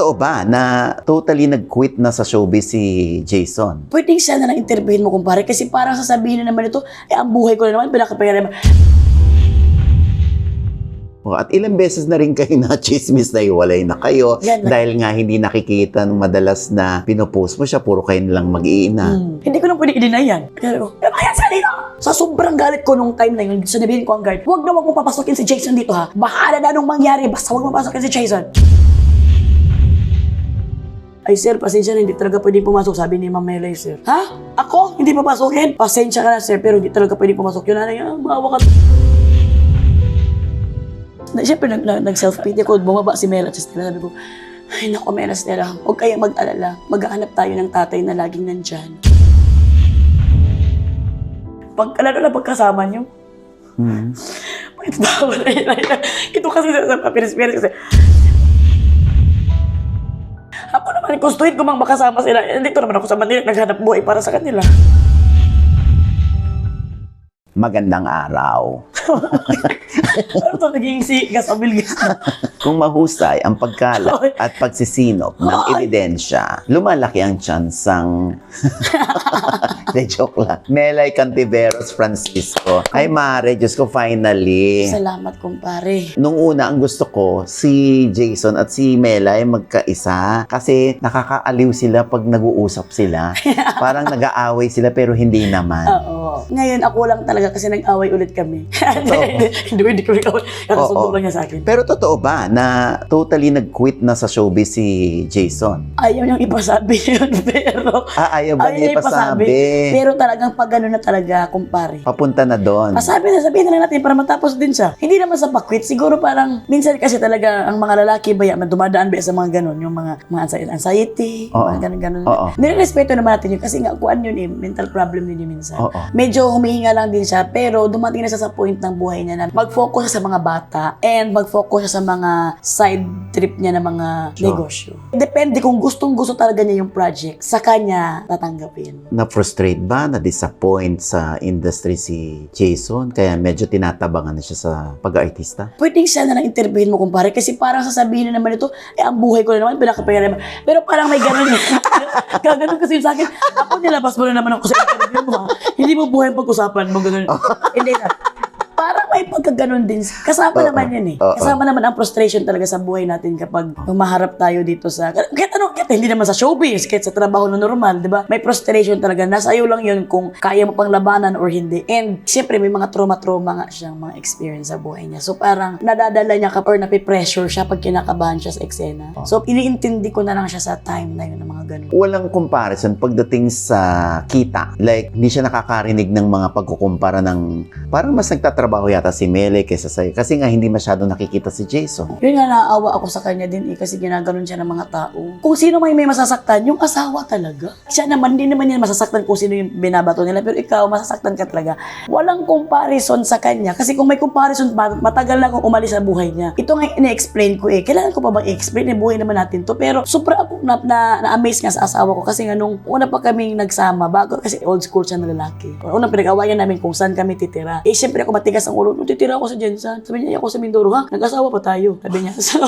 totoo ba na totally nag-quit na sa showbiz si Jason? Pwedeng siya na lang interviewin mo, kumpare, kasi parang sasabihin na naman ito, ang buhay ko na naman, pinakapayari naman. At ilang beses na rin kayo na chismis na iwalay na kayo dahil nga hindi nakikita nung madalas na pinopost mo siya, puro kayo nilang mag-iina. Hindi ko nang pwede i-deny yan. Kaya ko, ayan sa dito! Sa sobrang galit ko nung time na yun, sinabihin ko ang guard, huwag na huwag mong papasokin si Jason dito ha. Bahala na anong mangyari, basta huwag mapasokin si Jason. Ay sir, pasensya na, hindi talaga pwede pumasok, sabi ni Ma'am Melay, sir. Ha? Ako? Hindi papasokin? Pasensya ka na, sir, pero hindi talaga pwede pumasok. Yun na yan, maawa ka. Siyempre, nag-self-pity ko, bumaba si Mela at Stella. Sabi ko, ay naku, Mela, Stella, huwag kayong mag-alala. Maghahanap tayo ng tatay na laging nandyan. Lalo na pagkasama niyo. Ito kasi sa papiris-piris kasi. Ako naman, gustuhin ko mang makasama sila. Dito naman ako sa Manila, naghanap buhay para sa kanila. Magandang araw. Ano ito, naging si Gasabil? Kung mahusay ang pagkalat at pagsisinop ng ebidensya, lumalaki ang tsansang... De joke lang. Melay Cantiveros Francisco. Ay, Mare, Diyos ko, finally. Salamat, kumpare. Nung una, ang gusto ko, si Jason at si Melay magkaisa. Kasi nakakaaliw sila pag nag-uusap sila. Parang nag-aaway sila pero hindi naman. Oo. Ngayon, ako lang talaga kasi nag-away ulit kami. Hindi ko nag-away. Kakasundo lang niya sa akin. Pero totoo ba na totally nag-quit na sa showbiz si Jason? Ayaw niyang ipasabi yun, pero... Ayaw ba niya ipasabi? Pero talagang pag gano'n na talaga, kumpare. Papunta na doon. Sabihin na lang natin para matapos din siya. Hindi naman sa pa-quit. Siguro parang, minsan kasi talaga ang mga lalaki ba yan, dumadaan ba sa mga gano'n, yung mga anxiety, mga gano'n. Nirespeto naman natin yun kasi nga, kuan yun mental problem yun minsan. Medyo humihinga lang din siya, pero dumating na siya sa point ng buhay niya na mag-focus siya sa mga bata and mag-focus siya sa mga side trip niya na mga negosyo. Depende kung gustong-gusto talaga niya yung project, sa kanya tatanggapin. Na-frustrate ba, na-disappoint sa industry si Jason? Kaya medyo tinatabangan na siya sa pag-artista? Pwedeng siya na lang interviewin mo, kumpare, kasi parang sasabihin na naman ito, ang buhay ko na naman, pinakapayari naman. Pero parang may gano'n yun. Gano'n kasi yun sa akin, ako nilabas mo na naman ako sa interview mo, ha? Hindi mo buhay ang pag-usapan mo, gano'n. Hindi na. Parang may pagkaganon din. Kasama naman yan eh. Kasama naman ang frustration talaga sa buhay natin kapag humaharap tayo dito sa... Kahit hindi naman sa showbiz, kahit sa trabaho na normal, di ba? May frustration talaga. Nasa iyo lang yun kung kaya mo pang labanan or hindi. And siyempre may mga trauma-trauma nga siyang mga experience sa buhay niya. So parang nadadala niya or napipressure siya pag kinakabahan siya sa eksena. So iniintindi ko na lang siya sa time na yun ng mga ganun. Walang comparison pagdating sa kita. Like, hindi siya nakakarinig ng mga pagkukumpara ng... Parang mas nagtatrabaho yata si Mele kaysa sa'yo. Kasi nga hindi masyado nakikita si Jason. Yun nga, naawa ako sa kanya din kasi ginaganon siya ng mga tao. Kung sino may masasaktan, yung asawa talaga. Siya naman, hindi naman yan masasaktan kung sino yung binabato nila. Pero ikaw, masasaktan ka talaga. Walang comparison sa kanya. Kasi kung may comparison, matagal na akong umalis sa buhay niya. Ito nga ina-explain ko eh. Kailangan ko pa bang i-explain? Buhay naman natin to. Pero super ako na-amaze nga sa asawa ko. Kasi nga nung una pa kaming nagsama, bago kasi old school siya na lalaki. Unang pinag-awayan namin kung saan kami titira. Eh, syempre ako matigas ang ulo. Titira ako sa Jensan. Sabi niya, ako sa Mindoro, ha? Nag-asawa pa tayo. Sabi niya. So,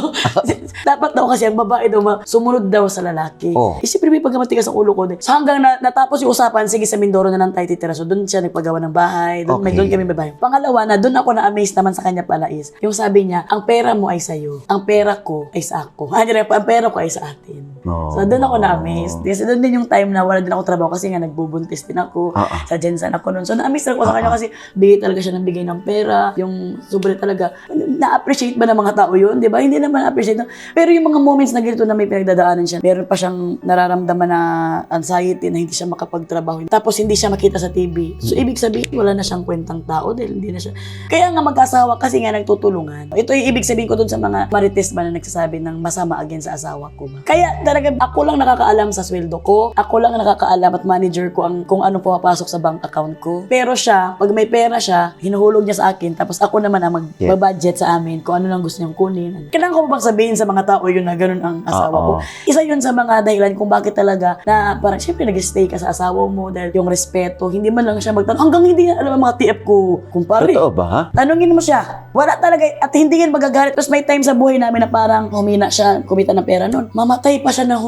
dapat daw kasi ang babae daw sumunod daw sa lalaki. Eh, siyempre may pagkamatigas ang ulo ko. So, hanggang natapos yung usapan, sige sa Mindoro na lang tayo titira. So, doon siya nagpagawa ng bahay. Doon kami babae. Pangalawa na, doon ako na-amaze naman sa kanya pala is, yung sabi niya, ang pera mo ay sa'yo. Ang pera ko ay sa ako. Ang pera ko ay sa atin. So, doon ako na-amaze. Kasi doon din yung time na wala din ako trabaho kasi nga nagbubuntis din ako. Sa Jensan ako noon. So, na-amaze ako sa kanya kasi bigay talaga siya ng bigay ng pera. Yung sobre talaga. Na-appreciate ba ng mga tao yun? Di ba? Hindi naman na-appreciate. Pero yung mga moments na ganito na may pinagdadaanan siya, meron pa siyang nararamdaman na anxiety na hindi siya makapagtrabaho. Tapos hindi siya makita sa TV. So, ibig sabihin, wala na siyang kwentang tao dahil hindi na siya. Kaya nga mag-asawa kasi nga nagtutulungan. Ito yung ibig sabihin ko dun sa mga marites ba na nagsasabi ng masama against sa asawa ko ba. Kaya talaga ako lang nakakaalam sa sweldo ko. Ako lang nakakaalam at manager ko kung ano pumapasok sa bank account ko. Pero siya, pag may pera siya, hinuhulog niya sa akin. Tapos ako naman ang mag-budget sa amin kung ano lang gusto niyang kunin. Kailangan ko bang sabihin sa mga tao yun na ganun ang asawa ko? Isa yun sa mga dahilan kung bakit talaga na parang syempre nag-stay ka sa asawa mo dahil yung respeto. Hindi man lang siya magtanong. Hanggang hindi na alam ang mga TF ko. Kumpare. Totoo ba? Tanungin mo siya. Wala talaga. At hindi yan magagalit. Tapos may time sa buhay namin na parang humina siya, kumita ng pera nun. Mamatay pa siya na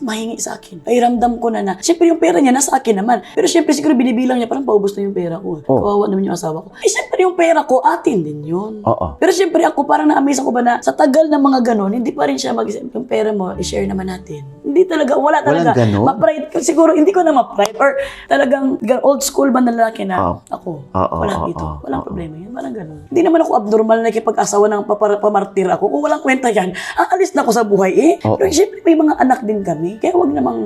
mahingi sa akin. Ay ramdam ko na syempre yung pera niya nasa akin naman. Pero syempre siguro binibilang niya parang paubos na yung pera ko. Kawawa naman yung asawa ko. Eh syempre yung pera ko atin din yun. Pero syempre ako parang na-amaze ako ba na sa tagal ng mga ganun, hindi pa rin siya mag-isip yung pera mo, i-share naman natin. Hindi talaga, wala talaga. Ma-pride. Siguro hindi ko na ma-pride or talagang old school ba na lalaki na ako. Wala dito. Walang problema yun. Parang ganun. Hindi naman ako abnormal na nakipag-asawa ng pamartir ako. Kung walang kwenta yan, aalis na ako sa buhay eh. Pero syempre may mga anak din kami. Kaya wag namang...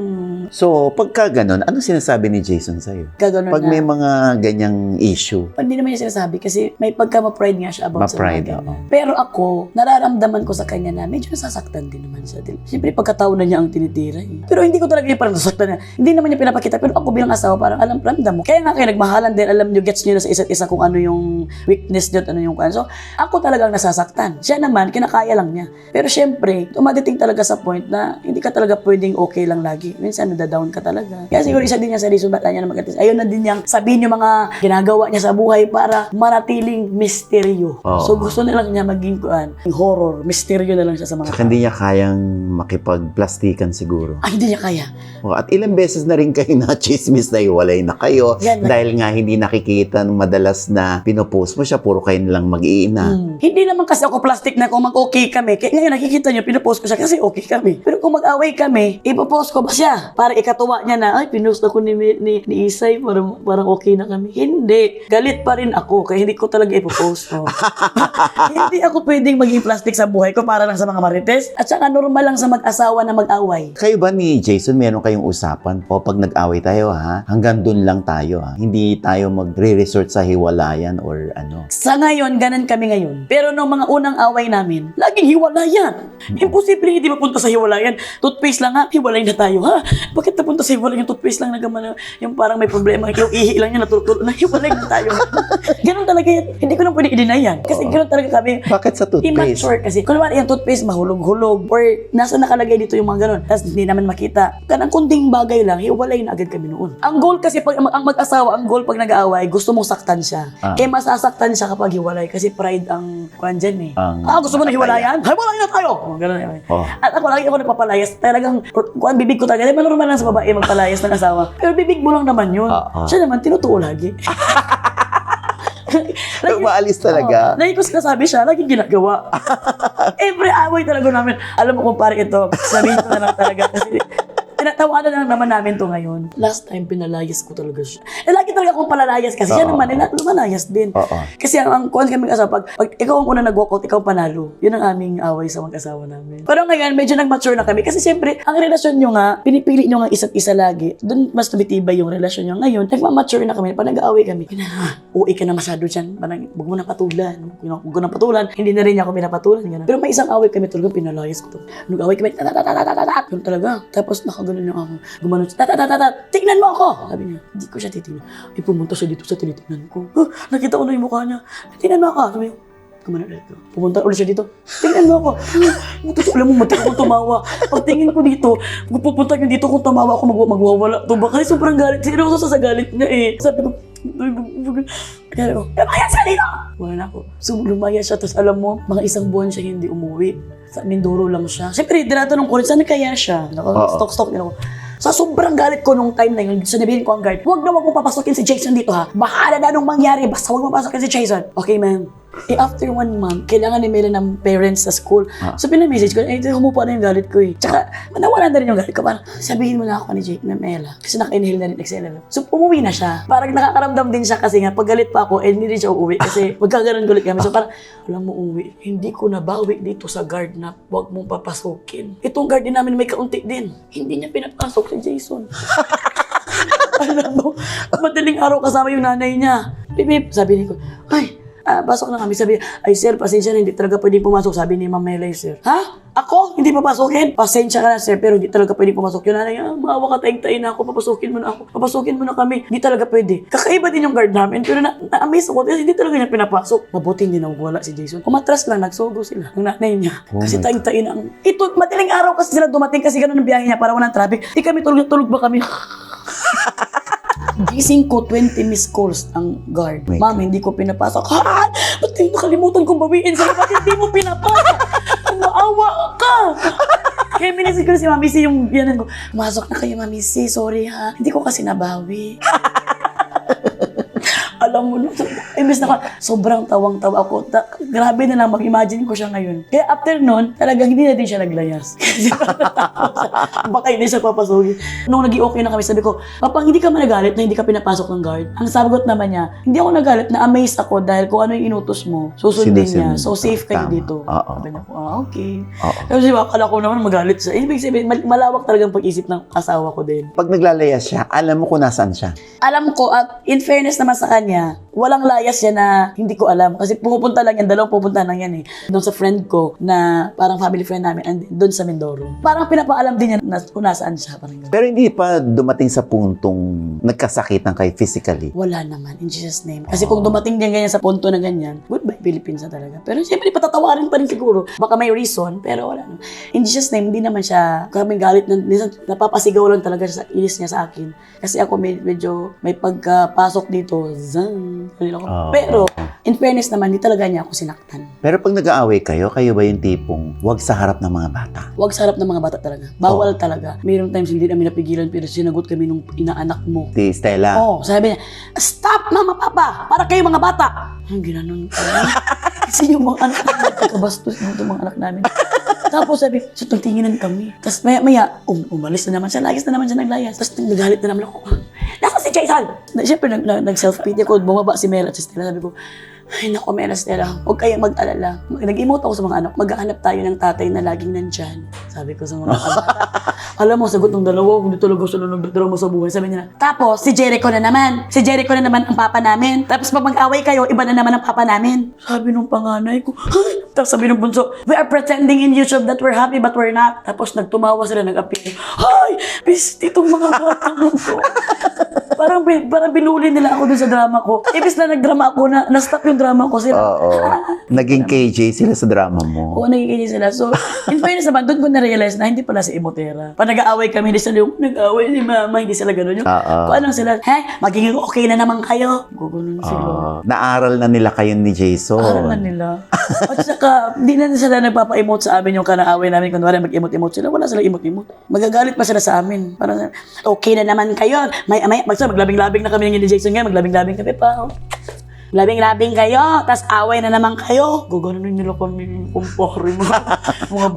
So, pagka ganun, ano sinasabi ni Jason sa'yo? Pag may mga ganyang issue? Hindi naman niya sinasabi kasi may pagka-ma-pride nga siya about sa mga ganun. Oo. Pero ako, nararamdaman ko sa kanya na medyo nasasaktan din naman siya. Siyempre, pagkatao na niya ang tinitira eh. Pero hindi ko talaga yung parang nasasaktan niya. Hindi naman niya pinapakita. Pero ako bilang asawa, parang ramdam mo. Kaya nga kayo nagmahalan din, alam niyo, gets niyo na sa isa't isa kung ano yung weakness niyo at ano yung So, ako talagang nasasaktan. Siya naman, kinakaya lang niya. Pero siyempre, dumadating talaga sa point na hindi ka talaga pwedeng okay lang lagi. Minsan, nadadown ka talaga. Kaya siguro isa din niya sa reason ba't niya na mag-atis. Ayun na din niyang sabihin yung mga ginagawa niya sa buhay para manatiling misteryo. So gusto na lang niya maging horror, misteryo na lang siya sa mga Saka hindi niya kayang makipagplastikan siguro. hindi niya kaya. At ilang beses na rin kayo na-chismis na iwalay na kayo dahil nga hindi nakikita madalas na pinopost mo siya, puro kayo nilang mag-iina. Hindi naman kasi ako plastic na kung mag-okay kami. Kaya ngayon nakikita niyo, pinopost ko siya kasi okay kami. Pero kung mag-away kami, ipopost ko ba siya? Para ikatuwa niya na, ay, pinost ako ni Isay, parang okay na kami. Hindi. Galit pa rin ako, kaya hindi ko talaga ipopost. Hindi ako pwedeng maging plastic sa buhay ko para lang sa mga marites. At saka normal lang sa mag-asawa na mag-away. Kayo ba ni Jason, meron kayong usapan? O pag nag-away tayo hanggang dun lang tayo Hindi tayo magre-resort sa hiwalayan or ano. Sa ngayon, ganun kami ngayon. Pero nung mga unang away namin, laging hiwalayan. Imposible hindi mapunta sa hiwalayan. Toothpaste lang hiwalay na tayo Bakit napunta sa hiwalayan yung toothpaste lang yung parang may problema, yung ihi lang niya natutulog na hiwalay na tayo. Ganun talaga yan. Hindi ko nang pwede i-deny yan. Kasi ganun talaga kami. Bakit sa toothpaste? Immature kasi. Kung naman yung toothpaste, mahulog-hulog or nasa nakalagay dito yung mga ganun. Tapos hindi naman makita. Kanang kunting bagay lang, hiwalay na agad kami noon. Ang goal kasi, pag ang mag-asawa, ang goal pag nag-aaway, gusto mong saktan siya. Kaya masasaktan siya kapag hiwalay kasi pride ang kwan dyan gusto mo na hiwalayan? Hiwalay na tayo! Ganun yan. At ako, lagi ako nagpapalayas. Talagang, bibig ko talaga. Normal lang sa babae magpalayas ng asawa. Pero bibig mo lang naman yun. Siya naman, tinutuo lagi. Maalis talaga. Lagi ko sinasabi siya, lagi ginagawa. Every away talaga namin. Alam mo kung parang ito, sabihin ko na lang talaga. Kasi tinatawanan na naman namin to ngayon. Last time, pinalayas ko talaga siya. Lagi talaga akong palalayas kasi siya naman, lumalayas din. Kasi ang kuhan kami asawa, pag ikaw ang una nag-walkout, ikaw panalo. Yun ang aming away sa mag-asawa namin. Pero ngayon, medyo nag-mature na kami. Kasi siyempre, ang relasyon nyo pinipili nyo nga isa't isa lagi. Doon mas tumitibay yung relasyon nyo. Ngayon, nagmamature na kami. Pag nag-aaway kami, uwi ka na masyado dyan. Parang, huwag mo na patulan. Huwag mo na patulan. Hindi na rin niya ako pinapatulan. Ganun. Pero may isang away kami talaga, pinalayas ko to. Nag-away kami, ganun talaga. Tapos nakaganon yung ako. Gumanon siya, tignan mo ako! Sabi niya, hindi ko siya titignan. Pumunta siya dito sa tinitignan ko. Nakita ko na yung mukha niya. Tignan mo ako. Sabi niya, gumanon ulit. Pumunta ulit siya dito. Tignan mo ako. Alam mo, matik akong tumawa. Pagtingin ko dito, kung pupunta niya dito, kung tumawa ako, magwawala. Kasi sobrang galit. Seryoso sa galit niya Sabi ko, lumayas ka dito! Wala na ako. So, lumayas siya. Tapos alam mo, mga isang buwan siya hindi umuwi. Sa Mindoro lang siya. Siyempre, tinatanong ko rin, saan kaya siya? Stalk niya ako. Sa sobrang galit ko nung time na yun, sinabihin ko ang guard, huwag na huwag mong papasokin si Jason dito Bahala na nung mangyari, basta huwag mong papasokin si Jason. Okay, ma'am. After 1 month, kailangan ni Mela ng parents sa school. So, pinamessage ko, humupa na yung galit ko Tsaka, nawala na rin yung galit ko. Parang, sabihin mo na ako ni Mela. Kasi naka-inhale na rin, exhale na rin. So, umuwi na siya. Parang nakakaramdam din siya kasi nga, pag galit pa ako, hindi rin siya uuwi. Kasi magkaganon gulit kami. So, parang, alam mo, uuwi. Hindi ko nabawi dito sa guard na huwag mong papasukin. Itong guard din namin may kaunti din. Hindi niya pinapasok si Jason. Alam mo, madaling araw kasama yung nanay niya. Bibib, sabi niya ko, ay, pasok na kami. Sabi, ay sir, pasensya na, hindi talaga pwedeng pumasok. Sabi ni Ma'am Melay, sir. Ha? Ako? Hindi papasukin? Pasensya ka na, sir, pero hindi talaga pwedeng pumasok. Yung nanay, maawa ka, taing-taing na ako, papasukin mo na ako. Papasukin mo na kami. Hindi talaga pwede. Kakaiba din yung guard namin, pero na-amaze ako kasi hindi talaga niya pinapasok. Mabuti hindi na wala si Jason. Umatras lang, nagsugo sila ng nanay niya. Kasi taing-taing na ang... Ito, madaling araw kasi sila dumating kasi ganun ang biyahe niya para walang traffic. Di kami tulog ba kami? Gising ko, 20 missed calls ang guard. Ma'am, hindi ko pinapasok. Ha? Ba't nakalimutan kong bawiin sila? Ba't hindi mo pinapasok? Maawa ka! Kaya minasig ko na si Mami C yung yanan ko. Pumasok na kayo, Mami C. Sorry ha. Hindi ko kasi nabawi. Alam mo, imbes na sobrang tawang-tawa ako. Grabe na lang, mag-imagine ko siya ngayon. Kaya after nun, talagang hindi na din siya naglayas. Kasi baka hindi siya papasukin. Nung nag-i-okay na kami, sabi ko, Papa, hindi ka managalit na hindi ka pinapasok ng guard? Ang sagot naman niya, hindi ako nagalit, na-amaze ako dahil kung ano yung inutos mo, susundin niya. So safe kayo dito. Sabi niya ko, okay. Kasi akala ko naman magalit siya. Ibig sabihin, malawak talagang pag-isip ng asawa ko din. Pag naglalayas siya, alam mo kung nasaan siya. Alam ko, at in fairness naman sa kanya, walang layas yan na hindi ko alam. Kasi pumupunta lang yan, dalawang pupunta lang yan eh. Doon sa friend ko na parang family friend namin, and doon sa Mindoro. Parang pinapaalam din niya na kung nasaan siya. Parang ganun. Pero hindi pa dumating sa puntong nagkasakitan kayo physically. Wala naman, in Jesus' name. Kasi kung dumating din ganyan sa punto na ganyan, goodbye Philippines na talaga. Pero siyempre, patatawarin pa rin siguro. Baka may reason, pero wala naman. In Jesus' name, hindi naman siya kaming galit. Napapasigaw lang talaga sa inis niya sa akin. Kasi ako medyo may pagkapasok dito, pero, in fairness naman, di talaga niya ako sinaktan. Pero pag nag-aaway kayo ba yung tipong wag sa harap ng mga bata? Wag sa harap ng mga bata talaga. Bawal talaga. Mayroong times hindi namin napigilan pero sinagot kami nung inaanak mo. Si Stella? Sabi niya, stop mama, papa! Para kayo mga bata! Ginanon ko. Kasi yung mga anak namin, kakabastos dito mga anak namin. Tapos sabi, so tingnan kami. Tapos maya, umalis na naman siya. Layas na naman siya naglayas. Tapos nagalit na naman ako. Nasa si Jason! Siyempre, nag-self-pity ako. Bumaba si Mel at si Stella. Sabi ko, ay naku, Mel, Stella, huwag kayong mag-alala. Nag-emote ako sa mga anak. Maghahanap tayo ng tatay na laging nandyan. Sabi ko sa mga anak. Alam mo, sagot ng dalawa, hindi talaga sila nagdadrama sa buhay. Sabi nila, tapos, si Jericho na naman. Si Jericho na naman ang papa namin. Tapos pag mag-away kayo, iba na naman ang papa namin. Sabi nung panganay ko, ay! Tapos sabi nung bunso, we are pretending in YouTube that we're happy but we're not. Tapos nagtumawa sila, nag-appeal. Ay! Bis, itong mga bata ko. Parang binuli nila ako dun sa drama ko. Ibis na nagdrama ako, na-stop yung drama ko. Sila, Naging KJ sila sa drama mo. Oo, naging sila. So, in fairness naman, doon ko na-realize na hindi pala si Emotera. Pag nag-aaway kami, hindi sila yung nag-aaway si mama, hindi sila gano'n. Yung, kung anong sila, magiging okay na naman kayo. Gugunan sila. Naaral na nila kayo ni Jason. Naaral na nila. At saka, di na sila nagpapa-emote sa amin yung kanaaway namin. Kunwari mag-emote-emote sila, wala sila emote-emote. Magagalit pa sila sa amin. Parang, okay na naman kayo. Maglabing-labing na kami ng Jason ngayon. Maglabing-labing kami pa. Labing-labing kayo, tas away na naman kayo. Gaganunin nila kami kumpare mga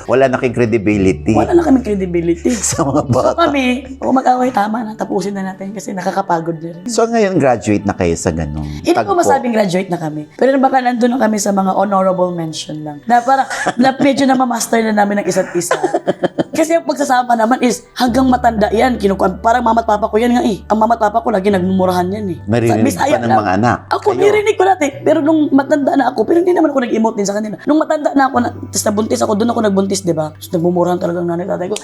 Wala na kayong credibility. Wala na kaming credibility. Sa mga bata. So kami, kung mag-away, tama na. Tapusin na natin kasi nakakapagod na rin. So ngayon, graduate na kayo sa ganung Hindi ko masabing graduate na kami. Pero baka nandun na kami sa mga honorable mention lang. Na parang, medyo na ma-master na namin ng isa't isa. Kasi yung pagsasama naman is hanggang matanda yan. Parang mama at papa ko yan nga eh. Ang mama at papa ko lagi nagmumurahan yan eh. Naririnig pa ng mga anak. Ako, narinig ko natin. Pero nung matanda na ako, pero hindi naman ako nag-emote din sa kanila. Nung matanda na ako, tapos nabuntis ako, doon ako nagbuntis, di ba? Tapos nagmumurahan talaga ng nanay tatay ko.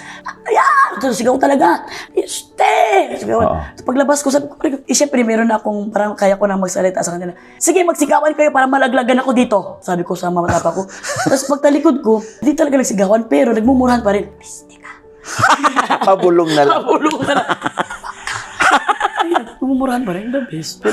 Ayan! Tapos sigaw talaga. Stay! Sigawan. Tapos paglabas ko, sabi ko, siyempre meron na akong parang kaya ko na magsalita sa kanila. Sige, magsigawan kayo para malaglagan ako dito. Sabi ko sa mama at papa ko. Tapos pagtalikod ko, hindi talaga nagsigawan, pero nagmumurahan pa rin. Pabulong na lang. Pabulong na lang. Ayun, nagmumurahan pa rin. The best.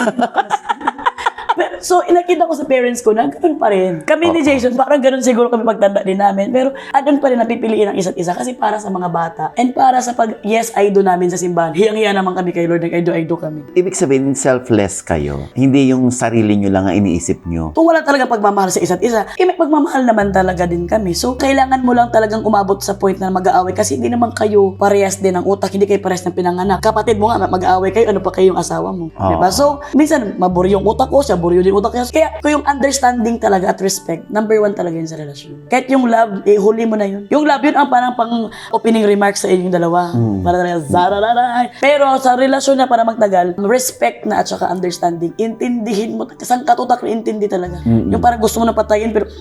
So, inakita ko sa parents ko na ganun pa rin. Kami ni Jason, parang ganun siguro kami pagtanda din namin. Pero, andun pa rin napipiliin ang isa't isa kasi para sa mga bata. And para sa yes, I do namin sa simbahan. Hiyang-hiya naman kami kay Lord, I do kami. Ibig sabihin, selfless kayo. Hindi yung sarili nyo lang ang iniisip nyo. Kung wala talaga pagmamahal sa isa't isa, may pagmamahal naman talaga din kami. So, kailangan mo lang talagang umabot sa point na mag-aaway kasi hindi naman kayo parehas din ng utak, hindi kayo parehas ng pinanganak. Kapatid mo nga, mag-aaway kayo, ano pa kayong asawa mo. Diba? So, minsan, maburi yung utak ko, siya buri yung din utak niya. Kaya ko yung understanding talaga at respect, number 1 talaga yun sa relasyon. Kahit yung love, huli mo na yun. Yung love yun ang parang pang opening remarks sa inyong dalawa. Para talaga, zarararay. Pero sa relasyon na para magtagal, respect na at saka understanding. Intindihin mo. Kasang katutak na intindi talaga. Yung parang gusto mo na patayin, pero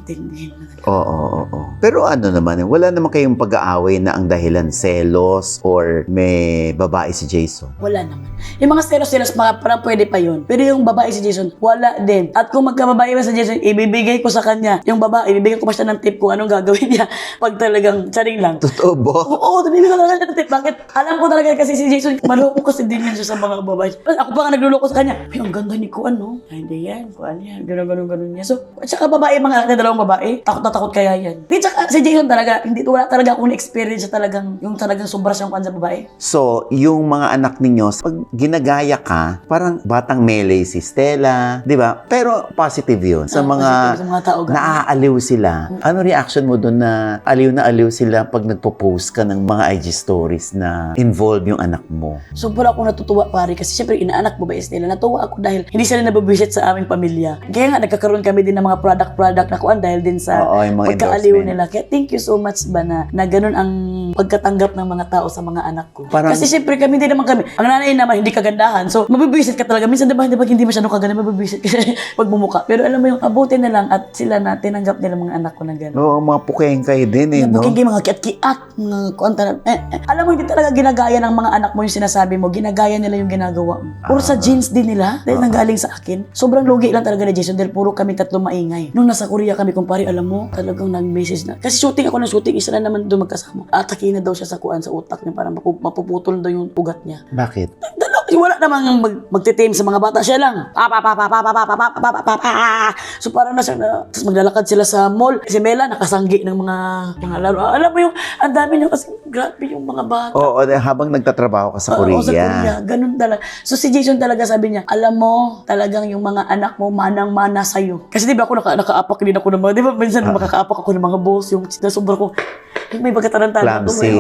intindihin mo. Oo. Pero ano naman, wala naman kayong pag-aaway na ang dahilan selos or may babae si Jason? Wala naman. Yung mga selos-selos, parang pwede pa yun. Pero yung babae si Jason, wala din. At kung magkababae ba si Jason, ibibigay ko sa kanya. Yung babae, ibibigay ko pa siya ng tip kung anong gagawin niya pag talagang saring lang. Totoo ba? Oo, ibibigay ko talaga ng tip. Bakit? Alam ko talaga kasi si Jason, maloko kasi din yan siya sa mga babae. Ako pa nga nagluloko sa kanya. Ay, ang ganda ni Kuan, no? Ay, hindi yan. Kuan yan. Ganun niya. So, at saka babae, mga anak na dalawang babae, takot na takot kaya yan. Di, tsaka si Jason talaga, wala talaga akong experience sa talagang, yung talagang sobra siyang kuan sa babae. So, yung mga anak ninyo, pag ginagaya ka, parang batang Mele si Stella, di ba? Pero positive yun. Sa mga Positive sa mga tao. naaaliw sila. Ano reaction mo doon na aliw sila pag nagpo-post ka ng mga IG stories na involve yung anak mo? Sobra akong natutuwa pare kasi syempre inaanak mo ba Estela, natuwa ako dahil hindi sila nababisit sa aming pamilya. Kaya nga nagkakaroon kami din ng mga product na kuan dahil din sa Oo, yung mga pagkaaliw endorsement. nila. Kaya thank you so much ba na ganun ang pagkatanggap ng mga tao sa mga anak ko. Parang- Kasi syempre kami din naman kami. Ang nanay naman hindi kagandahan. So mabibisit ka talaga. Minsan diba hindi masyadong kaganda mabibisit kasi pagmumuka. Pero alam mo yung abuti na lang at sila na tinanggap nila mga anak ko na gano'n. Oo, mga pukeng kayo din eh, no? Buking mga kiat-kiat, mga kuanta na. Alam mo, hindi talaga ginagaya ng mga anak mo yung sinasabi mo. Ginagaya nila yung ginagawa mo. Puro sa jeans din nila, dahil nanggaling sa akin. Sobrang lugi lang talaga ni Jason dahil puro kami tatlo maingay. Nung nasa Korea kami, kumpare, alam mo, talagang nag-message na. Kasi shooting ako ng shooting, isa na naman doon magkasama. Atake na daw siya sa kuan, sa utak niya, parang mapuputol daw yung ugat niya. Bakit? Wala namang magtitim sa mga bata. Siya lang. So parang na siya na, tapos maglalakad sila sa mall. Si Mela nakasanggi ng mga laro. Alam mo yung, ang dami niyo kasi grabe yung mga bata. Oo, habang nagtatrabaho ka sa Korea. Oo, sa Korea. Ganun talaga. So si Jason talaga sabi niya, alam mo, talagang yung mga anak mo manang-mana sa'yo. Kasi di ba ako nakaapak din ako ng mga, di ba minsan makakaapak ako ng mga boss, yung sobra ko, may pagkatarantala. Clumsy.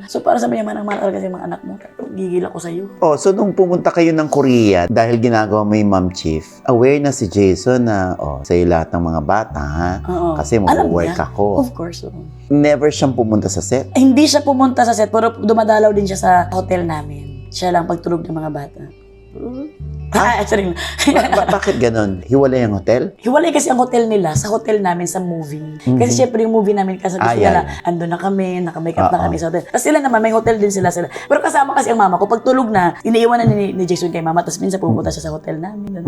So para sabi niya, manang-mana talaga yung mga anak mo. Gigil ako sa'yo. Oh, so nung pumunta kayo ng Korea, dahil ginagawa mo yung Mom Chief, aware na si Jason na, sa'yo lahat ng mga bata, ha? Oo. Kasi Alam mag-work niya. ako. Of course. Oo. Never siyang pumunta sa set. Hindi siya pumunta sa set, pero dumadalaw din siya sa hotel namin. Siya lang pagtulog ng mga bata. Sorry. Bakit ganun? Hiwalay ang hotel? Hiwalay kasi ang hotel nila sa hotel namin sa movie. Kasi syempre yung movie namin kasi gusto nila, ando na kami, naka-makeup na kami sa hotel. Tapos sila naman, may hotel din sila. Pero kasama kasi ang mama ko, pag tulog na, iniiwanan ni Jason kay mama, tapos minsan pupunta siya sa hotel namin.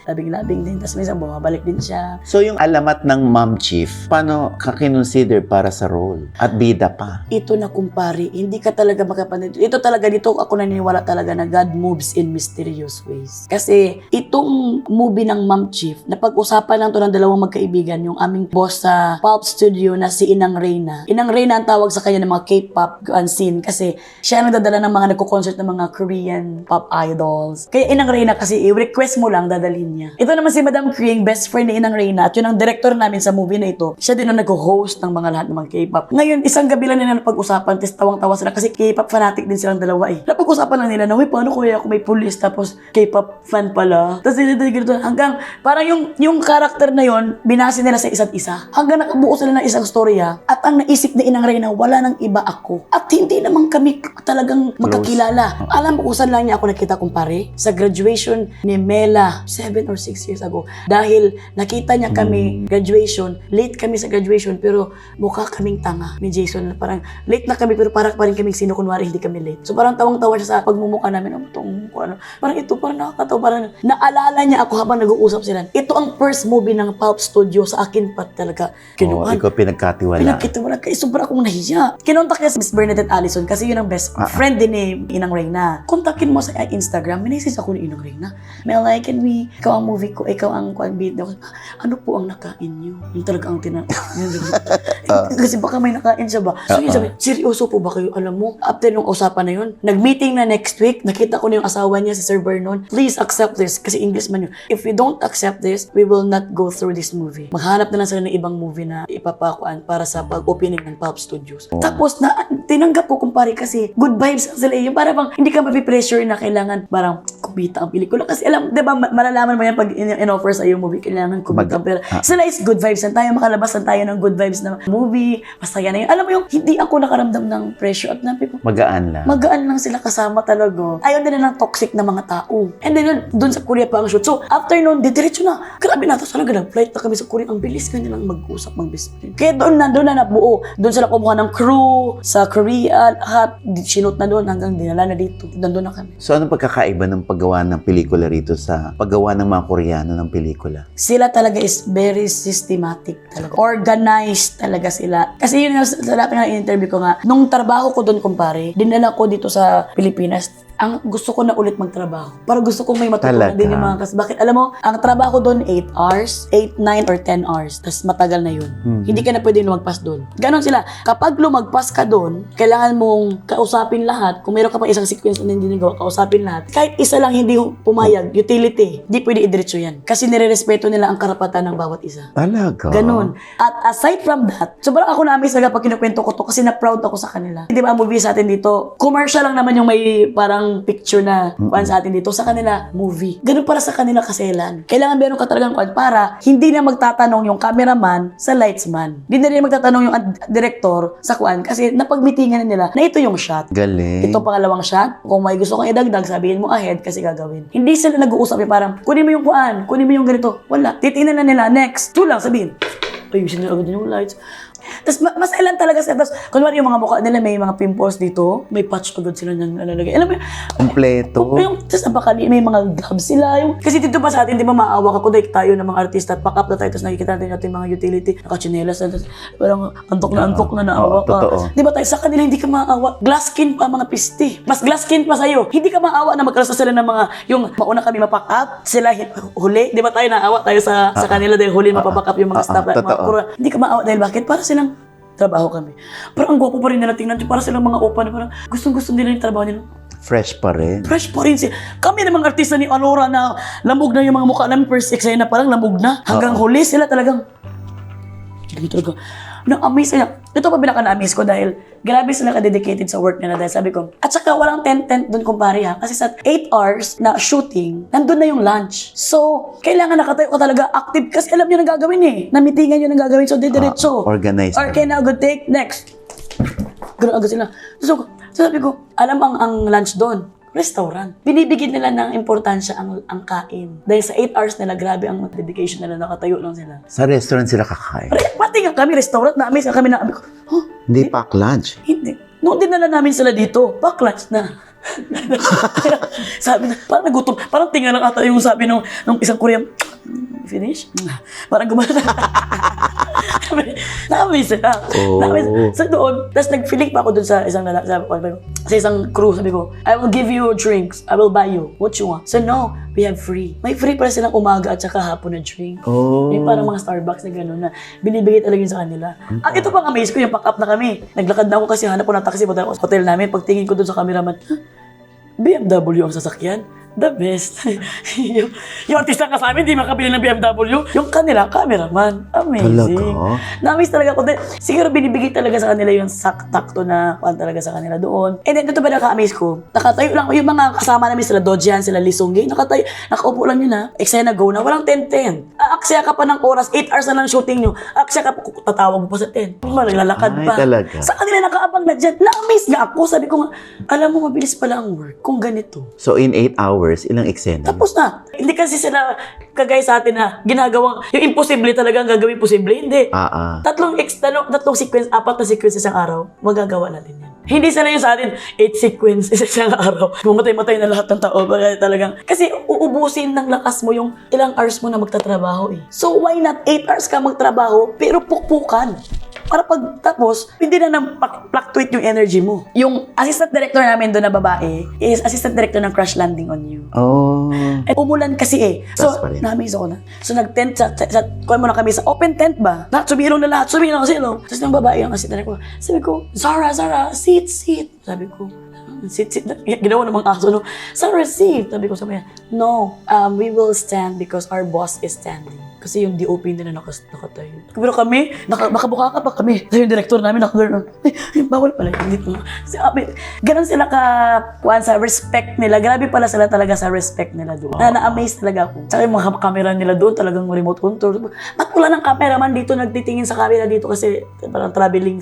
Labing-labing din, tapos minsan bumabalik din siya. So yung alamat ng Mom Chief, paano ka kinonsider para sa role? At bida pa? Ito na kumpari, hindi ka talaga makapanid. Ito talaga, dito ako naniniwala talaga na God moves in mysterious ways. Kasi itong movie ng Mom Chief, napag-usapan lang to ng dalawang magkaibigan, yung aming boss sa Pulp Studio na si Inang Reyna. Inang Reyna ang tawag sa kanya ng mga K-pop scene kasi siya ang nagdadala ng mga nagko-concert ng mga Korean pop idols. Kaya Inang Reyna kasi i-request mo lang, dadalhin niya. Ito naman si Madam Kring, best friend ni Inang Reyna at yun ang director namin sa movie na ito. Siya din ang nag-host ng mga lahat ng mga K-pop. Ngayon, isang gabi lang nila napag-usapan, tapos tawang-tawa sila kasi K-pop fanatic din silang dalawa eh. Napag-usapan lang nila na, huy, paano kuya ako may police tapos K-pop fan pala. Tapos ganito hanggang parang yung character na yon binase nila sa isa't isa. Hanggang nakabuo sila ng isang storya at ang naisip ni Inang Reyna, wala nang iba ako. At hindi naman kami talagang magkakilala. Alam mo kung saan lang niya ako nakita kumpare? Sa graduation ni Mela 7 or 6 years ago. Dahil nakita niya kami graduation, late kami sa graduation pero mukha kaming tanga ni Jason. Parang late na kami pero parang pa rin kaming sino kunwari hindi kami late. So parang tawang-tawa siya sa pagmumukha namin. Parang ito parang nakakatawa. Parang naalala niya ako habang nag-uusap sila. Ito ang first movie ng Pulp Studio sa akin pa talaga. Kinuhan. Ikaw pinagkatiwala. Pinagkitiwala kaya sobra akong nahiya. Kinontak niya si Miss Bernadette Allison kasi yun ang best friend din ni Inang Reyna. Kontakin mo sa Instagram. Minessage ako ni Inang Reyna. Melay, can we, ikaw ang movie ko, ikaw ang video. Ano po ang nakain niyo? Yung talaga ang kasi baka may nakain siya ba? So yun sabi, seryoso po ba kayo? Alam mo, after nung usapan na yun, nag-meeting na next week, nakita ko na yung asawa niya si Sir Vernon. Please accept this. Kasi English man yun. If we don't accept this, we will not go through this movie. Maghanap na lang sila ng ibang movie na ipapakuan para sa pag-opening ng Pulp Studios. Tapos tinanggap ko kumpare kasi good vibes sila. Yung parang hindi ka mapipressure na kailangan parang kumita ang pelikula. Kasi alam, di ba, malalaman mo yan pag in-offer sa yung movie, kailangan kumita ang pera. Sila is good vibes lang tayo, makalabas lang tayo ng good vibes na movie, masaya na yun. Alam mo yung, hindi ako nakaramdam ng pressure at nabi ko, Magaan lang. magaan lang sila kasama talaga. Ayaw nila ng toxic na mga tao. And then, doon sa Korea pa ang shoot. So, after noon, diretso na. Grabe na, tapos talaga nag-flight na kami sa Korea. Ang bilis ka nilang mag-usap, mag-best friend. Kaya doon na nabuo. Doon sila kumuha ng crew sa Korea. Lahat, sinut na doon hanggang dinala na dito. Nandun na kami. So, anong pagkakaiba ng paggawa ng pelikula rito sa paggawa ng mga Koreano ng pelikula? Sila talaga is very systematic talaga. Organized talaga sila. Kasi yun nga, sa lahat nga in-interview ko nga, nung trabaho ko doon, kumpare, dinala ko dito sa Pilipinas, ang gusto ko na ulit magtrabaho. Para gusto kong may matutunan din yung mga kasi. Bakit? Alam mo, ang trabaho doon 8 hours, 8, 9, or 10 hours. Tapos matagal na yun. Hindi ka na pwede lumagpas doon. Ganon sila. Kapag lumagpas ka doon, kailangan mong kausapin lahat. Kung meron ka pa isang sequence na hindi nagawa, kausapin lahat. Kahit isa lang hindi pumayag, utility, hindi pwede idiretso yan. Kasi nirerespeto nila ang karapatan ng bawat isa. Talaga? Ganon. At aside from that, sobrang ako na-amaze talaga pag kinukwento ko to kasi na-proud ako sa kanila. Hindi ba ang movie sa atin dito, commercial lang naman yung may parang picture na kuan sa atin dito. Sa kanila, movie. Ganon para sa kanila kaselan. Kailangan meron ka talagang kuan para hindi na magtatanong yung cameraman sa lightsman. Hindi na rin magtatanong yung director sa kuan kasi napagmitingan na nila na ito yung shot. Galing. Ito pangalawang shot. Kung may gusto kang idagdag, sabihin mo ahead kasi gagawin. Hindi sila nag-uusap yung parang, kunin mo yung kuan, kunin mo yung ganito. Wala. Titingnan na nila. Next. Ito lang, sabihin. Ayusin nila agad yung lights. Tapos masailan talaga sila. Tapos kunwari yung mga mukha nila may mga pimples dito, may patch agad sila nang nalalagay. Alam mo yun? Kompleto. Tapos may mga gloves sila. Kasi dito pa sa atin, di ba maawa ka kung tayo ng mga artista at pack up na tayo, tapos nakikita natin yung mga utility, nakachinelas na, tapos parang antok na naawa ka. Totoo. Di ba tayo, sa kanila hindi ka maawa. Glass skin pa mga piste. Mas glass skin pa sa'yo. Hindi ka maawa na magkaroon sila ng mga, yung mauna kami mapack up, sila huli. Di ba tayo naawa tayo sa kanila dahil huli mapapack up yung mga staff. Hindi ka maawa dahil bakit? Para silang trabaho kami. Pero ang gwapo pa rin nila tingnan. Para silang mga opa na parang gustong-gusto nila yung trabaho nila. Fresh pa rin. Fresh pa rin siya. Kami namang artista ni Alora na lamog na yung mga mukha namin first eksena na parang lamog na. Hanggang huli sila talagang hindi talaga. Na-amaze sila. Ito pa pinaka-na-amaze ko dahil grabe sila ka-dedicated sa work nila dahil sabi ko. At saka walang tent doon kumpare ha. Kasi sa 8 hours na shooting, nandun na yung lunch. So, kailangan nakatayo ka talaga active kasi alam nyo na gagawin eh. Namitingan nyo na gagawin. So, didiretso. Organized. Okay, now good take. Next. Ganun agad sila. So, sabi ko, alam ang lunch doon. Restaurant. Binibigyan nila ng importansya ang kain. Dahil sa 8 hours nila, grabe ang dedication nila, nakatayo lang sila. Sa restaurant sila kakain. Pati nga kami, restaurant na amaze kami na, huh? Hindi pack lunch. Hindi. Noong dinala namin sila dito, pack lunch na. Sabi na, parang nagutom. Parang tingnan lang ata yung sabi nung isang Korean, finish? Parang gumana. Na-amaze sila. So doon, tapos nag-feeling pa ako doon sa isang lalaki, sabi ko, sa isang crew, sabi ko, I will give you drinks. I will buy you. What you want? So no, we have free. May free para silang umaga at saka hapon na drink. May parang mga Starbucks na gano'n na binibigay talaga yun sa kanila. At ito pang amaze ko, yung pack up na kami. Naglakad na ako kasi hanap ko ng taxi punta ako sa hotel namin. Pagtingin ko doon sa cameraman, BMW ang sasakyan. The best. yung artista ka sa amin, di makabili ng BMW. Yung kanila, cameraman. Amazing. Talaga? Na-amaze talaga ako. Siguro binibigay talaga sa kanila yung sakto na kuhan talaga sa kanila doon. And then, ito ba naka-amaze ko? Nakatayo lang. Yung mga kasama namin, sila Dojian, sila Lisonggi, nakatayo, nakaupo lang yun ha. Eksena go na, walang 10-10. Aaksaya ka pa ng oras, 8 hours na lang shooting nyo. Aaksaya ka pa, tatawag mo pa sa 10. Naglalakad pa. Ay, talaga. Sa kanila nakaabang na dyan. Na-amaze nga ako. Sabi ko nga, alam mo, mabilis pala ang work kung ganito. So, in 8 hours, ilang eksena? Tapos na. Hindi kasi sila kagaya sa atin na ginagawang, yung imposible talaga ang gagawin posible. Hindi. Tatlong sequence, 4 na sequence isang araw, magagawa natin yan. Hindi sila yung sa atin, 8 sequence isang araw. Mamatay-matay na lahat ng tao. Talagang, kasi uubusin ng lakas mo yung ilang hours mo na magtatrabaho eh. So why not 8 hours ka magtrabaho, pero pukpukan? Para pag tapos, hindi na nang fluctuate yung energy mo. Yung assistant director namin doon na babae is assistant director ng Crash Landing on You. Oh. Umulan kasi eh. So, na-amaze ako na. So, nag-tent kuha mo na kami sa open tent ba? Sumilong na lahat. Sumilong kasi, no? Tapos yung babae yung assistant director. Sabi ko, Zara, sit. Sabi ko, sit. Ginawa namang aso, no? Zara, sit. Sabi ko sa kanya, no, we will stand because our boss is standing. Kasi yung DOP nila nakatayo. Pero kami, makabuka ka pa kami. Yung director namin nakagano'n. Bawal pala yung dito. Ganun sila kuhan sa respect nila. Grabe pala sila talaga sa respect nila doon. Na-amaze talaga ako. Tsaka yung mga camera nila doon, talagang remote control. Ba't wala ng cameraman dito nagtitingin sa camera dito kasi parang traveling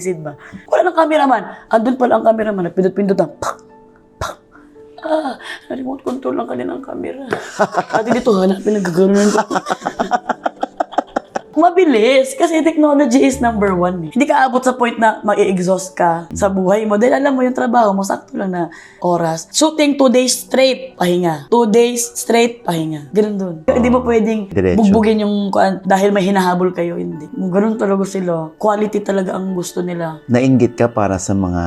seat ba? Wala ng cameraman. Andun pala ang cameraman, nagpindot-pindot lang. Remote control lang kanilang camera. Ate dito, hanapin, nagkagaroon ko. Mabilis, kasi technology is number one. Hindi ka abot sa point na mag-exhaust ka sa buhay mo. Dahil alam mo yung trabaho mo, sakto lang na oras. Shooting 2 days straight, pahinga. 2 days straight, pahinga. Ganun dun. Hindi mo pwedeng Diretso. bugbugin yung dahil may hinahabol kayo. Hindi. Ganun talaga sila. Quality talaga ang gusto nila. Nainggit ka para sa mga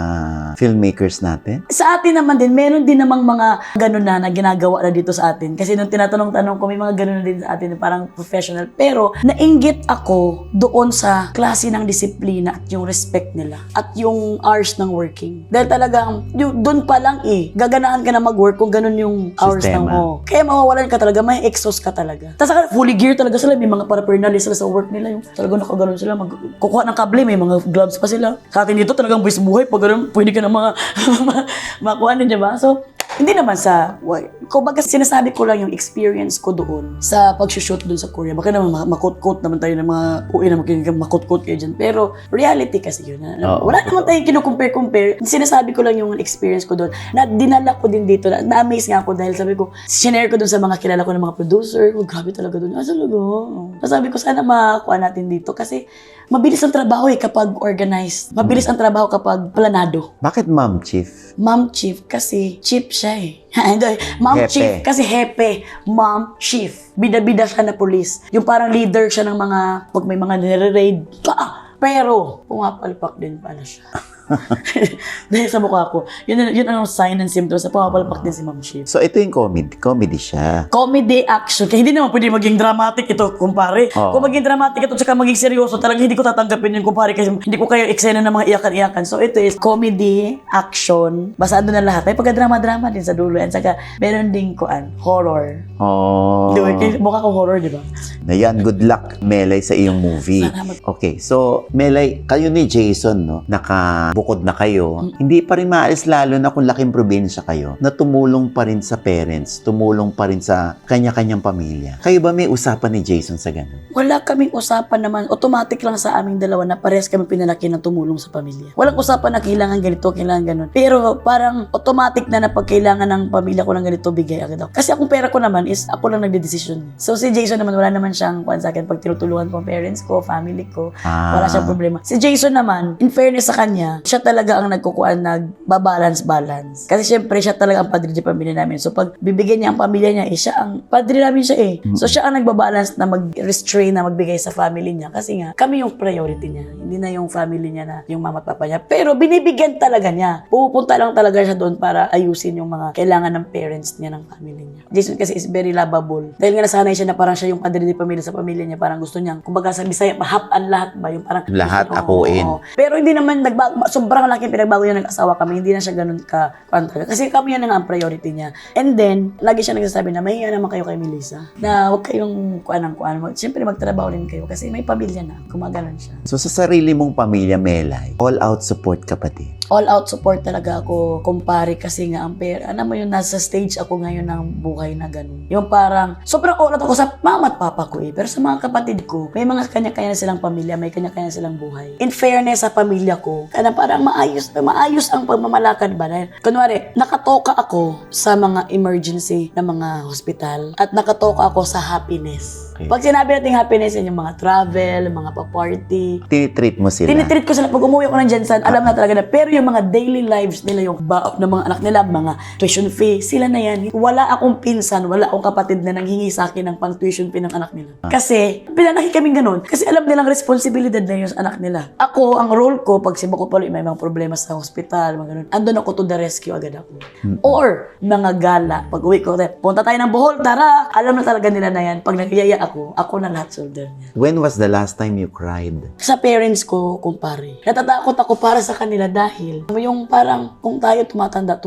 filmmakers natin? Sa atin naman din, meron din namang mga ganun na ginagawa na dito sa atin. Kasi nung tinatanong-tanong ko, may mga ganun na din sa atin, parang professional. Pero, nainggit ako doon sa klase ng disiplina at yung respect nila at yung hours ng working. Dahil talagang, doon pa lang gaganaan ka na mag-work kung ganun yung hours ng Kaya mawawalan ka talaga, may exhaust ka talaga. Tapos fully gear talaga sila, may mga paraphernalia sila sa work nila. Yung talagang nakaganon sila, kukuha ng kable, may mga gloves pa sila. Sa atin dito talagang buwis buhay, pag ganun, pwede ka na makuha din, diba? So, hindi naman kumbaga sinasabi ko lang yung experience ko doon sa pag-shoot doon sa Korea. Baka naman makot-kot naman tayo ng mga uwi na makot-kot kayo dyan. Pero reality kasi yun. Wala naman tayong kinukompare-compare. Sinasabi ko lang yung experience ko doon. Na dinala ko din dito. Na-amaze nga ako dahil sabi ko, sinare ko doon sa mga kilala ko ng mga producer. Grabe talaga doon. Talaga. Sabi ko, sana makakuha natin dito. Kasi mabilis ang trabaho kapag organized. Mabilis ang trabaho kapag planado. Bakit Ma'am Chief? Ma'am Chief kasi chief siya Ma'am Hepe. Chief kasi hepe. Ma'am Chief. Bida-bida siya na police. Yung parang leader siya ng mga, pag may mga nire-raid. Pero, pumapalpak din pala siya. Dahil sa mukha ko. Yun ang sign and symptoms na pumapalpak din si Ma'am Chief. So ito yung comedy siya. Comedy action. Kaya hindi naman pwede maging dramatic ito, kumpare. Kung maging dramatic ito, tsaka maging seryoso, talagang hindi ko tatanggapin yung kumpare kasi hindi ko kayo eksena ng mga iyakan-iyakan. So ito is comedy, action, basado na lahat. May pagka-drama-drama din sa dulo. At saka meron ding horror. Di ba? Mukha ko horror, di ba? Ayan, good luck, Melay, sa iyong movie. Okay, so Melay, kayo ni Jason, no, nakabukod na kayo, hindi pa rin maalis lalo na kung laking probinsya kayo, na tumulong pa rin sa parents, tumulong pa rin sa kanya-kanyang pamilya. Kayo ba may usapan ni Jason sa ganun? Wala kaming usapan naman. Automatic lang sa aming dalawa na parehas kami pinalaki na tumulong sa pamilya. Walang usapan na kailangan ganito, kailangan ganun. Pero parang automatic na pag kailangan ng pamilya ko ng ganito, bigay agad ako. Kasi akong pera ko naman is ako lang nagde-decision. So si Jason naman, wala naman siyang kuwan sa akin pag tinutulungan ko parents ko, family ko. Wala siyang problema. Si Jason naman, in fairness sa kanya, siya talaga ang nagkukuan, nagbabalance. Kasi syempre, siya talaga ang padre ng pamilya namin. So pag bibigyan niya ang pamilya niya, siya ang padre namin siya So siya ang nagbabalance na mag-restrain, na magbigay sa family niya. Kasi nga, kami yung priority niya. Hindi na yung family niya na yung mama at papa niya. Pero binibigyan talaga niya. Pupunta lang talaga siya doon para ayusin yung mga kailangan ng parents niya, ng family niya. Jason kasi is very lovable. Dahil nga nasanay siya na parang siya yung padre ng pamilya sa pamilya niya. Parang gusto niya, kumbaga sa Bisaya, mahap-an lahat ba? Yung parang Lahat akuin. Pero hindi naman sobrang laking pinagbago niya nag-asawa kami. Hindi na siya ganun ka-contract. Kasi kami yan ang priority niya. And then, lagi siya nagsasabi na mahiya naman kayo kay Melissa. Na huwag kayong kuan. Siyempre magtrabaho rin kayo kasi may pamilya na. Kumaganon siya. So sa sarili mong pamilya, Melay, all-out support ka pa din? All-out support talaga ako, kumpare, kasi nga ang pera. Alam mo yun, nasa stage ako ngayon ng buhay na ganun. Yung parang, sobrang all-out ako sa mama at papa ko Pero sa mga kapatid ko, may mga kanya-kanya silang pamilya, may kanya-kanya silang buhay. In fairness sa pamilya ko, parang maayos ang pagmamalakad ba? Dahil, kunwari, nakatoka ako sa mga emergency na mga hospital at nakatoka ako sa happiness. Pag sinabi natin happiness, yun yung mga travel, mga pa-party. Tinitreat mo sila? Tinitreat ko sila. Pag umuwi ako ng Jensen, alam na talaga na. Pero yung mga daily lives nila, yung baok ng mga anak nila, mga tuition fee, sila na yan. Wala akong pinsan, wala akong kapatid na nanghingi sa akin ng pang tuition fee ng anak nila. Kasi, pinanaki kaming ganun. Kasi alam nilang responsibilidad na yung anak nila. Ako, ang role ko, pag si Bako Palo, may mga problema sa hospital, mga ganun. Andun ako to the rescue agad ako. Or, mga gala. Pag uwi ko, punta tayo ng Bohol, tara! Alam na talaga nila na yan. Pag nagyaya ako na lahat shoulder niya. When was the last time you cried? Sa parents ko, kumpare. Natatakot ako para sa kanila dahil yung parang kung tayo tumatanda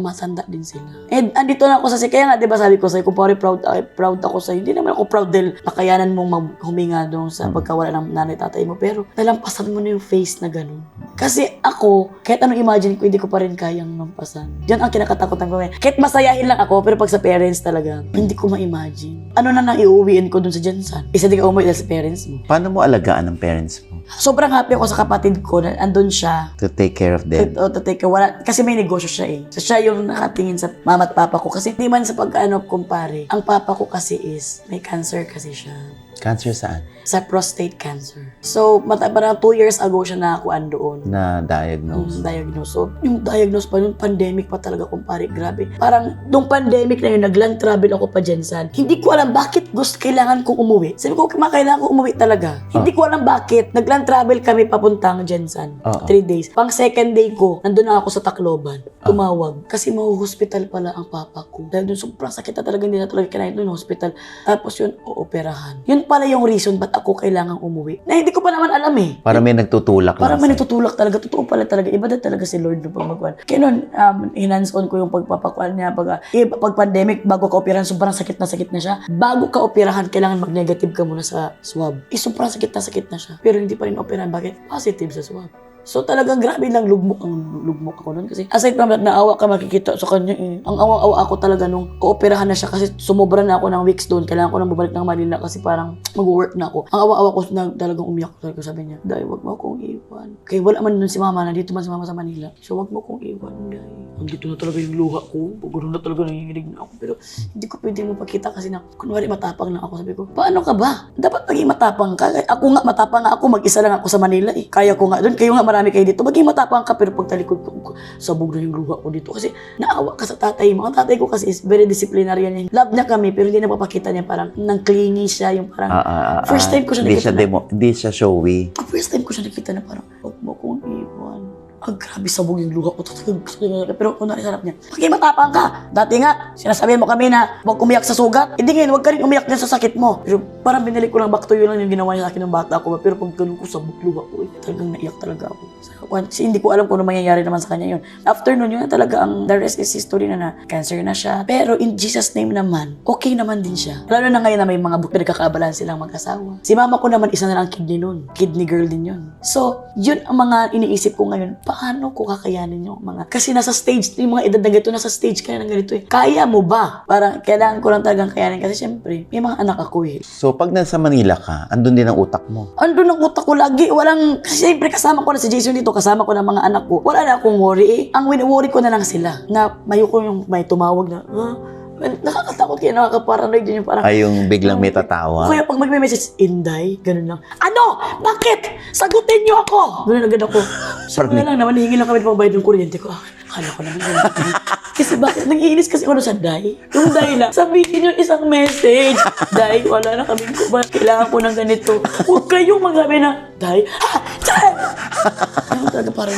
din sila. And andito na ako sa kaya nga, di ba sabi ko sa'yo, kumpare, proud ako sa'yo. Hindi naman ako proud dahil nakayanan mong huminga doon sa pagkawala ng nanay tatay mo. Pero nalampasan mo na yung face na ganun. Kasi ako, kahit anong imagine ko, hindi ko pa rin kayang lampasan. Yan ang kinakatakutan ko. Kahit masayahin lang ako, pero pag sa parents talaga, hindi ko ma-imagine. Ano na nang iuwiin ko dun sa Jensan? Isa di ka umuwi dahil sa parents mo. Paano mo alagaan ang parents mo? Sobrang happy ako sa kapatid ko na andun siya. To take care of them? To take care. Kasi may negosyo siya eh. So siya yung nakatingin sa mama at papa ko. Kasi hindi man sa kumpare. Ang papa ko kasi is, may cancer kasi siya. Cancer saan? Sa prostate cancer. So, parang 2 years ago siya nakakuan doon. Na-diagnose? Diagnose. So, yung diagnose pa yun, pandemic pa talaga, kumpare. Grabe. Parang, nung pandemic na yun, nag-land travel ako pa Jensan. Hindi ko alam bakit kailangan kong umuwi. Sabi ko, kailangan kong umuwi talaga. Hindi ko alam bakit. Nag-land travel kami papuntang Jensan. 3 days. Pang second day ko, nandun na ako sa Tacloban. Tumawag. Kasi hospital pala ang papa ko. Dahil dun, sobrang sakit na talaga, hindi na talaga kinain dun hospital. Tapos yun, ooperahan. Yun pala yung reason ba't ako kailangang umuwi. Na hindi ko pa naman alam eh. Para may nagtutulak lang. Para may nagtutulak talaga. Totoo pala talaga. Iba na talaga si Lord nung pagmagwan. Kaya nun, hinands-on ko yung pagpapakuan niya. Pag pandemic, bago ka operahan, sobrang sakit na siya. Bago ka operahan, kailangan mag-negative ka muna sa swab. Sobrang sakit na siya. Pero hindi pa rin operahan. Bakit? Positive sa swab. So talagang grabe lang lugmok ako nun kasi aside from that, naawa ka makikita sa kanya eh. Ang awa-awa ako talaga nung kooperahan na siya kasi sumobra na ako ng weeks doon. Kailangan ko nang bumalik ng Manila kasi parang mag-work na ako. Ang awa-awa ko na talagang umiyak talaga, sabi niya, Day, wag mo akong iwan. Kaya wala man nun si mama, nandito man si mama sa Manila. So wag mo akong iwan, Day. Nandito na talaga yung luha ko. Pagod na talaga nanginginig na ako. Pero hindi ko pwede mo pakita kasi na kunwari matapang na ako. Sabi ko, paano ka ba? Dapat maging matapang ka. Ako nga matapang ako, mag-isa lang ako sa Manila eh. Kaya ko nga doon, kayo nga marami kayo dito. Maging matapang ka, pero pag talikod ko, sabog na yung luha ko dito. Kasi naawa ka sa tatay mo. Ang tatay ko kasi is very disciplinarian niya. Love niya kami, pero hindi napapakita niya. Parang nang clingy siya, yung parang first time ko siya nakita Hindi siya showy. First time ko siya nakita na parang, huwag mo kong iwan. Grabe sabog yung luha ko. Pero kung narisarap niya, maging matapang ka. Dati nga, sinasabihan mo kami na huwag umiyak sa sugat. Hindi ngayon, huwag ka rin umiyak din sa sakit mo. Pero parang binalik ko lang back to you lang yung ginawa niya sa akin ng bata ko. Pero pag ganun ko sabog luha ko, talagang naiyak talaga ako. Kasi hindi ko alam kung ano mangyayari naman sa kanya yun. After nun, yun talaga ang the rest is history na cancer na siya. Pero in Jesus' name naman, okay naman din siya. Lalo na ngayon na may mga pinagkakaabalan silang mag-asawa. Si mama ko naman, isa na lang kidney nun. Kidney girl din yun. So, yun ang mga iniisip ko ngayon. Paano ko kakayanin yung mga... Kasi nasa stage, yung mga edad na ganito, nasa stage ka na ng ganito eh. Kaya mo ba? Parang kailangan ko lang talagang kayanin. Kasi syempre, may mga anak ako eh. So, pag nasa Manila ka, andun din ang utak mo? Andun ang utak ko lagi. Kasi syempre, kasama ko na si Jason dito, kasama ko na mga anak ko. Wala na akong worry eh. Ang worry ko na lang sila. Na mayo ko yung may tumawag na, nakakatakot kaya nakakaparanoid din yung parang... Ay, yung biglang may tatawa? Kaya pag mag-message, Inday, ganun lang. Ano? Bakit? Sagutin niyo ako! Ganun agad ako. So, wala lang naman, hihingi lang kami ng bayad ng kuryente ko. Akala ko naman yun. Kasi bakit? Nag-iinis kasi ako sa Day. Yung Day lang, sabihin yung isang message. Day, wala na kami ko ba? Kailangan ko ng ganito. Huwag kayong magsabi na, Day, Day! Ano talaga parang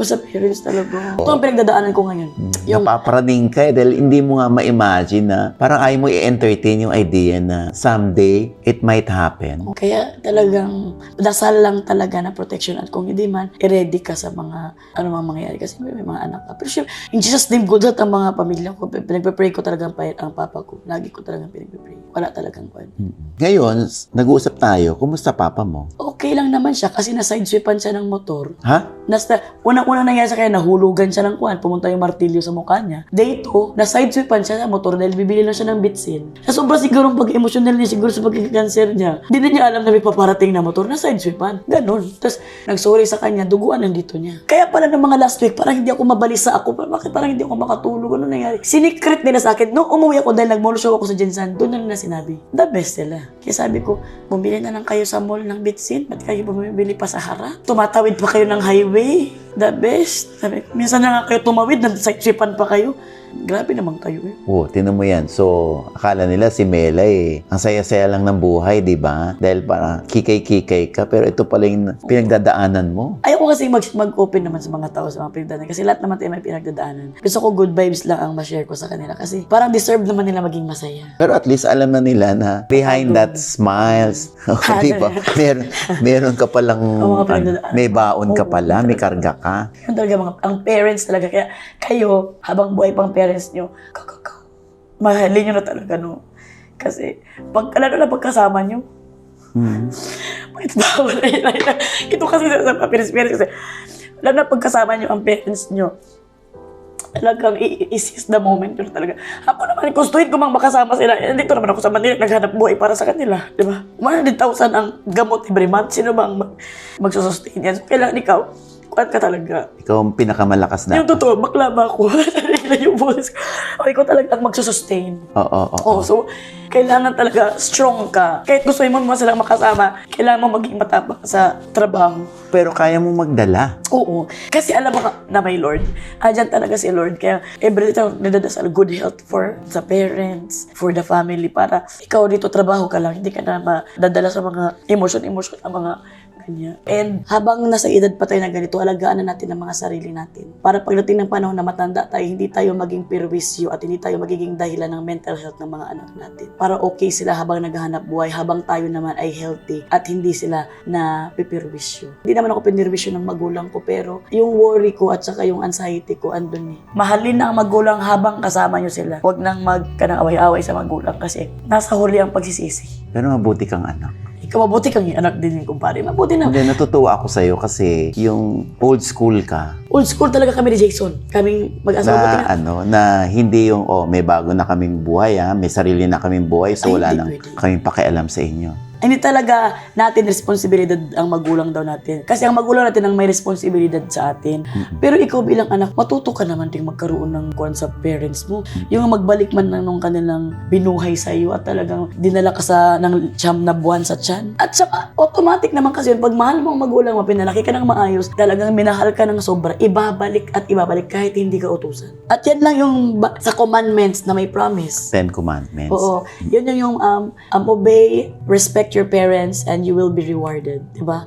sa parents talaga. Ito ang pinagdadaanan ko ngayon. Yung napaparaning ka dahil hindi mo nga ma-imagine na parang ayaw mo i-entertain yung idea na someday it might happen. Kaya talagang dasal lang talaga na protection at kung hindi man, i-ready ka sa mga ano mga mangyayari kasi may mga anak ka. Pero syempre, in Jesus' name, good at ang mga pamilya ko. Pinagpe-pray ko talaga ang papa ko. Lagi ko talagang pinagpe-pray. Wala talagang kwan. Ngayon, nag-uusap tayo. Kumusta papa mo? Okay lang naman siya kasi na-sideswipan siya ng motor. Ha? Unang nangyari sa kanya, nahulugan siya ng kwan. Pumunta yung martilyo sa mukha niya. Day 2, na-sideswipan siya sa motor dahil bibili lang siya ng bitsin. Sa sobrang sigurong pag-emotional niya, siguro sa pagkakakanser niya. Hindi na niya alam na may paparating na motor, na-sideswipan. Ganon. Tapos, nag-sorry sa kanya, duguan ang dito niya. Kaya pala ng mga last week, parang hindi ako mabalisa ako. Bakit parang hindi ako makatulog? Ano nangyari? Sinikret nila sa akin. Nung umuwi ako dahil nag-mall show ako sa Jensan, doon na sinabi. The best sila. Kaya sabi ko, bumili na lang kayo sa mall ng bitsin. Ba't kayo bumibili pa sa harap? Tumatawid pa kayo ng highway. The best. Sabi, minsan na nga kayo tumawid, nag-sideswipan pa kayo. Grabe naman tayo eh. Oh, tinan mo yan. So, akala nila si Mela ang saya-saya lang ng buhay, di ba? Dahil para kikay-kikay ka, pero ito pala yung pinagdadaanan mo. Ayoko kasi mag-open naman sa mga tao sa mga pinagdadaanan. Kasi lahat naman tayo may pinagdadaanan. Gusto ko good vibes lang ang ma-share ko sa kanila. Kasi parang deserve naman nila maging masaya. Pero at least alam na nila na behind that smiles, di ba? Meron ka palang, may baon ka pala, may karga ka. Yun talaga ang parents talaga. Kaya kayo, habang buhay pang parents nyo, mahalin nyo na talaga, no? Kasi, lalo na pagkasama nyo, ito kasi sa parents kasi, lalo na pagkasama nyo ang parents nyo, talagang i-seize the moment yun talaga. Ako naman, gustuhin ko mang makasama sila. Dito naman ako sa Manila, naghanap buhay para sa kanila. Di ba? 100,000 ang gamot every month. Sino bang magsusustain yan? So, kailangan ikaw, kuat ka talaga. Ikaw ang pinakamalakas na. Yung totoo, bakla ba ako? Yung boses ko. O, ikaw talaga ang magsusustain. Oo. So, kailangan talaga strong ka. Kahit gusto mo silang makasama, kailangan mo maging matapang sa trabaho. Pero kaya mo magdala. Oo. Kasi alam mo na may Lord. Andyan talaga si Lord. Kaya every time nadadasal good health for the parents, for the family, para ikaw dito trabaho ka lang. Hindi ka na madadala sa mga emotion ang mga ganyan. And habang nasa edad pa tayo na ganito, alagaan na natin ang mga sarili natin. Para pagdating ng panahon na matanda tayo, hindi tayo maging perwisyo at hindi tayo magiging dahilan ng mental health ng mga anak natin. Para okay sila habang naghahanap buhay, habang tayo naman ay healthy at hindi sila na pipirwisyo. Hindi naman ako pinirwisyo ng magulang ko, pero yung worry ko at saka yung anxiety ko andun eh. Mahalin na ang magulang habang kasama nyo sila. Huwag nang away-away sa magulang kasi nasa huli ang pagsisisi. Pero mabuti kang anak. Ikaw, mabuti kang anak din yung kumpare. Mabuti na. Hindi, natutuwa ako sa'yo kasi yung old school ka. Old school talaga kami ni Jason. Kaming mag-asawa. Na hindi yung, may bago na kaming buhay, may sarili na kaming buhay, so wala nang kaming pakialam sa inyo. Hindi talaga natin responsibilidad ang magulang daw natin. Kasi ang magulang natin ang may responsibilidad sa atin. Pero ikaw bilang anak, matuto ka naman din magkaroon ng kuwan sa parents mo. Yung magbalik man ng kanilang binuhay sa iyo at talagang dinala ka ng siyam na buwan sa tiyan. At saka, automatic naman kasi yun, pag mahal mo ang magulang mo, pinalaki ka ng maayos, talagang minahal ka ng sobra, ibabalik at ibabalik kahit hindi ka utusan. At yan lang yung sa commandments na may promise. 10 Commandments. Oo. Yun yung obey, respect your parents, and you will be rewarded. Diba?